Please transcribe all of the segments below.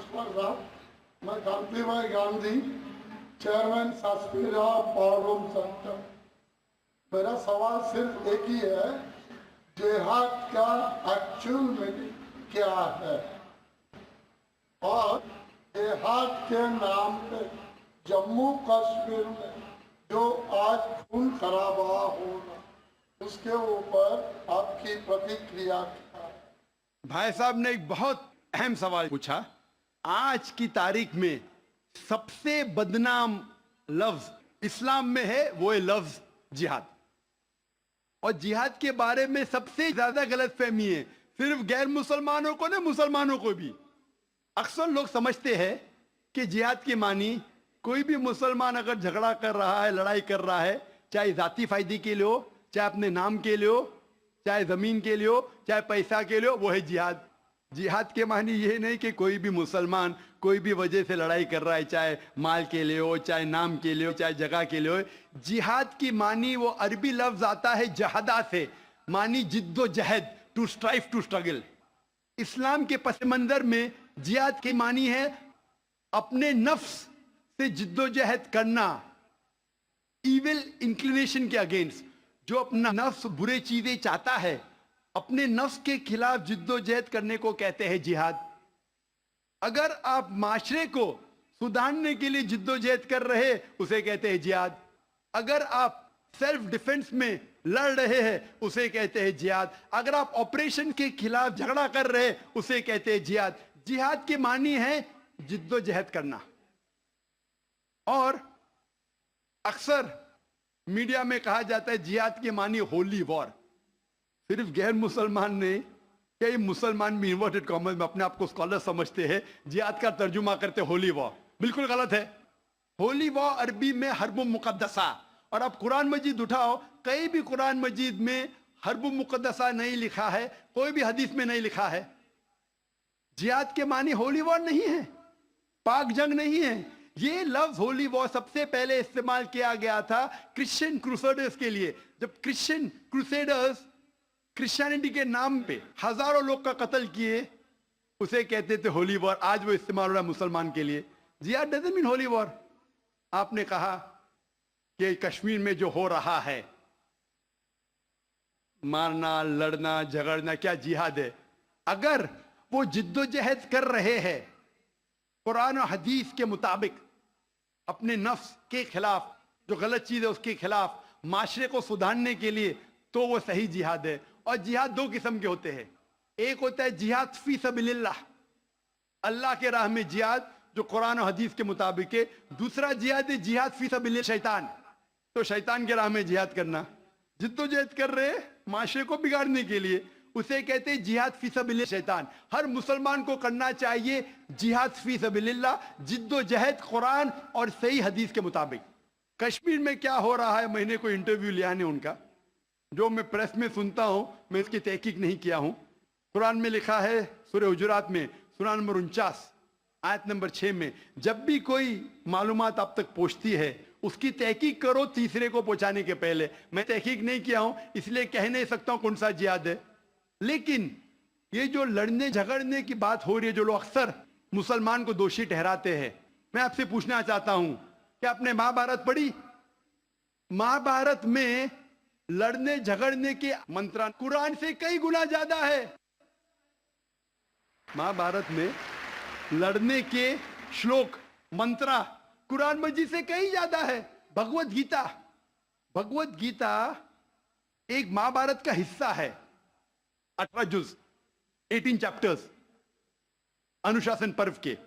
नमस्कार साहब, मैं कांति भाई गांधी, चेयरमैन सासपीरा पावर रूम सेंटर। मेरा सवाल सिर्फ एक ही है, जिहाद का एक्चुअल मीनिंग क्या है और जिहाद के नाम पे जम्मू कश्मीर में जो आज खून खराबा हो रहा, उसके ऊपर आपकी प्रतिक्रिया क्या है? भाई साहब ने एक बहुत अहम सवाल पूछा। आज की तारीख में सबसे बदनाम लफ्ज इस्लाम में है, वो है लफ्ज जिहाद। और जिहाद के बारे में सबसे ज्यादा गलतफहमी है, सिर्फ गैर मुसलमानों को नहीं, मुसलमानों को भी। अक्सर लोग समझते हैं कि जिहाद की मानी कोई भी मुसलमान अगर झगड़ा कर रहा है, लड़ाई कर रहा है, चाहे जाती फायदे के लिए हो, चाहे अपने नाम के लिए हो, चाहे जमीन के लिए हो, चाहे पैसा के लिए हो, वो है जिहाद। जिहाद के मानी ये नहीं कि कोई भी मुसलमान कोई भी वजह से लड़ाई कर रहा है, चाहे माल के लिए हो, चाहे नाम के लिए हो, चाहे जगह के लिए हो। जिहाद की मानी वो अरबी लफ्ज आता है जहदा से, मानी जिद्दोजहद, टू स्ट्राइव, टू स्ट्रगल। इस्लाम के पस मंजर में जिहाद की मानी है अपने नफ्स से जिद्दोजहद करना, इविल इंक्लिनेशन के अगेंस्ट। जो अपना नफ्स बुरे चीजें चाहता है, अपने नफ्स के खिलाफ जिद्दोजहद करने को कहते हैं जिहाद। अगर आप माशरे को सुधारने के लिए जिद्दोजहद कर रहे, उसे कहते हैं जिहाद। अगर आप सेल्फ डिफेंस में लड़ रहे हैं, उसे कहते हैं जिहाद। अगर आप ऑपरेशन के खिलाफ झगड़ा कर रहे, उसे कहते हैं जिहाद। जिहाद की मानी है जिद्दोजहद करना। और अक्सर मीडिया में कहा जाता है जिहाद की मानी होली वॉर। सिर्फ गैर मुसलमान ने, कई मुसलमान भी इन्वर्टेड कॉमर्स में अपने आप को स्कॉलर समझते हैं, जिहाद का तर्जुमा करते होली वॉर। बिल्कुल गलत है। होली वॉर अरबी में हर्ब मुकद्दसा, और आप कुरान मजीद उठाओ, कहीं भी कुरान मजीद में हर्ब मुकद्दसा नहीं लिखा है, कोई भी हदीस में नहीं लिखा है। जिहाद के मानी होली वॉर नहीं है, पाक जंग नहीं है। ये लफ्ज होली वॉर सबसे पहले इस्तेमाल किया गया था क्रिश्चियन क्रूसेडर्स के लिए। जब क्रिश्चियन क्रूसेडर्स क्रिश्चियनिटी के नाम पे हजारों लोग का कत्ल किए, उसे कहते थे होली वॉर। आज वो इस्तेमाल हो रहा है मुसलमान के लिए। जिहाद डजंट मीन होली वॉर। आपने कहा कि कश्मीर में जो हो रहा है, मारना, लड़ना, झगड़ना, क्या जिहाद है? अगर वो जिद्दोजहद कर रहे हैं कुरान और हदीस के मुताबिक, अपने नफ्स के खिलाफ, जो गलत चीज है उसके खिलाफ, माशरे को सुधारने के लिए, तो वो सही जिहाद है। और जिहाद दो किस्म के होते हैं। एक होता है जिहाद फी सबीलिल्लाह, अल्लाह के राह में जिहाद, जो कुरान और हदीस के मुताबिक है। दूसरा जिहाद है जिहाद फी सबीलिल्लाह शैतान, तो शैतान के राह में जिहाद करना। जिद्दोजहद कर रहे माशरे को बिगाड़ने के लिए, उसे कहते हैं जिहाद फी सबीलिल्लाह शैतान। हर मुसलमान को करना चाहिए जिहाद फी सबीलिल्लाह, जिद्दोजहद कुरान और सही हदीस के मुताबिक। कश्मीर में क्या हो रहा है, मैंने कोई इंटरव्यू लिया नहीं उनका, जो मैं प्रेस में सुनता हूं, मैं इसकी तहकीक नहीं किया हूं। कुरान में लिखा है सूरह हुजुरात में, सूरा नंबर 49 आयत नंबर 6 में, जब भी कोई मालूमात आप तक पहुंचती है, उसकी तहकीक करो तीसरे को पहुंचाने के पहले। मैं तहकीक नहीं किया हूं, इसलिए कह नहीं सकता हूं कौन सा जिहाद है। लेकिन ये जो लड़ने झगड़ने की बात हो रही है, जो लोग अक्सर मुसलमान को दोषी ठहराते हैं, मैं आपसे पूछना चाहता हूं कि आपने महाभारत पढ़ी? महाभारत में लड़ने झगड़ने के मंत्र कुरान से कई गुना ज्यादा है। महाभारत में लड़ने के श्लोक, मंत्र कुरान मजीद से कई ज्यादा है। भगवत गीता, भगवत गीता एक महाभारत का हिस्सा है, 18 जुज, 18 चैप्टर्स, अनुशासन पर्व के,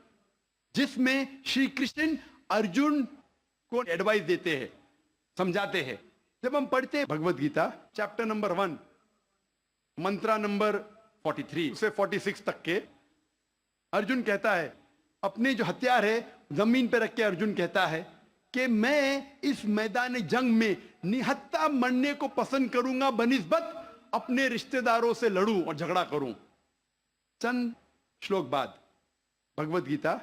जिसमें श्री कृष्ण अर्जुन को एडवाइस देते हैं, समझाते हैं। जब हम पढ़ते हैं भगवत गीता चैप्टर नंबर 1, मंत्रा नंबर 43 से 46 तक के, अर्जुन कहता है, अपने जो हथियार है जमीन पर रख के अर्जुन कहता है कि मैं इस मैदान जंग में निहत्था मरने को पसंद करूंगा बनिस्बत अपने रिश्तेदारों से लड़ूं और झगड़ा करूं। चंद श्लोक बाद Bhagavad Gita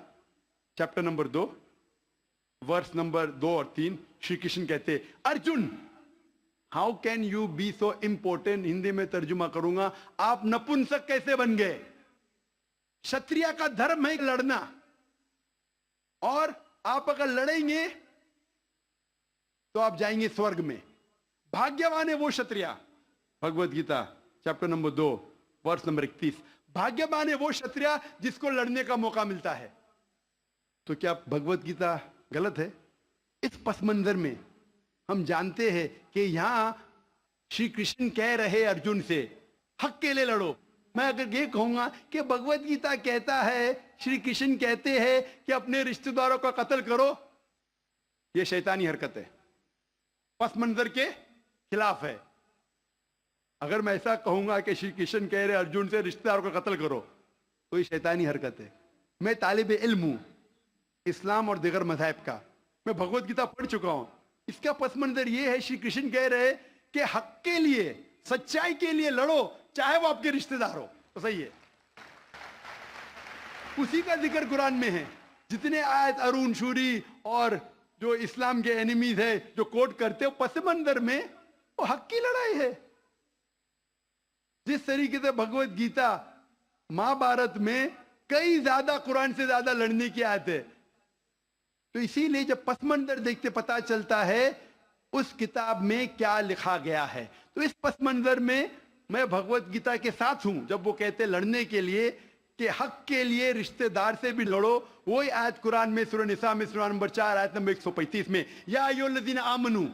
chapter number 2 verse number 2 और 3 श्री कृष्ण कहते, Arjun how can you be so important. Hindi में तर्जुमा करूंगा, आप नपुंसक कैसे बन गए? क्षत्रिय का धर्म है लड़ना, और आप अगर लड़ेंगे तो आप जाएंगे स्वर्ग में। भाग्यवान है वो क्षत्रिय, भगवत गीता चैप्टर नंबर 2 वर्ष नंबर 31। भाग्यवान है वो क्षत्रिय जिसको लड़ने का मौका मिलता है। तो क्या भगवत गीता गलत है? इस पस मंजर में हम जानते हैं कि यहां श्री कृष्ण कह रहे अर्जुन से हक के लिए लड़ो। मैं अगर ये कहूंगा कि भगवत गीता कहता है, श्री कृष्ण कहते हैं कि अपने रिश्तेदारों का कत्ल करो, यह शैतानी हरकत है, पस मंजर के खिलाफ है। अगर मैं ऐसा कहूंगा कि श्री कृष्ण कह रहे अर्जुन से रिश्तेदारों का कत्ल करो, तो ये शैतानी हरकत है। मैं तालिब इल्म हूं इस्लाम और दिगर मज़हब का, मैं भगवत गीता पढ़ चुका हूं। इसका पस मंजर ये है, श्री कृष्ण कह रहे कि हक के लिए, सच्चाई के लिए लड़ो, चाहे वो आपके रिश्तेदार हो। तो सही है, उसी का जिक्र कुरान में है। जितने आयत अरुण शूरी और जो इस्लाम के एनिमीज है जो कोट करते हो, पस मंजर में वो हक की लड़ाई है। जिस तरीके से भगवत गीता महाभारत में कई ज्यादा कुरान से ज्यादा लड़ने की आयत है, तो इसीलिए जब पस मंजर देखते पता चलता है उस किताब में क्या लिखा गया है। तो इस पस मंजर में मैं भगवत गीता के साथ हूं जब वो कहते लड़ने के लिए कि हक के लिए रिश्तेदार से भी लड़ो। वही आयत कुरान में सूरह निसा में सूरह नंबर 4 आयत नंबर 135 में, या अय्युहल्लज़ीना आमनू,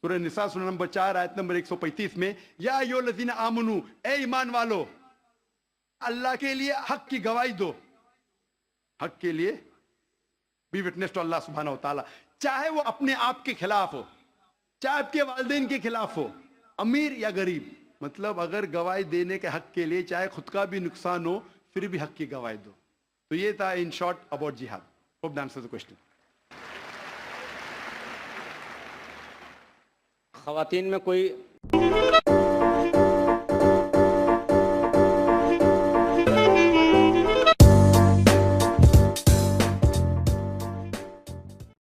सूरह निसा सूरह नंबर 4 आयत नंबर 135 में, या अय्युहल्लज़ीना आमनू, ए ईमान वालो, अल्लाह के लिए हक की गवाही दो। हक के लिए बी विटनेस टू अल्लाह सुब्हानहू व तआला, चाहे वो अपने आप के खिलाफ हो, चाहे आपके वालिदैन के खिलाफ हो, अमीर या गरीब। मतलब अगर गवाही देने के हक के लिए चाहे खुद का भी नुकसान हो, फिर भी हक की गवाही दो। तो ये था इन शॉर्ट अबाउट जिहाद। Hope that answers the question. खवातीन में कोई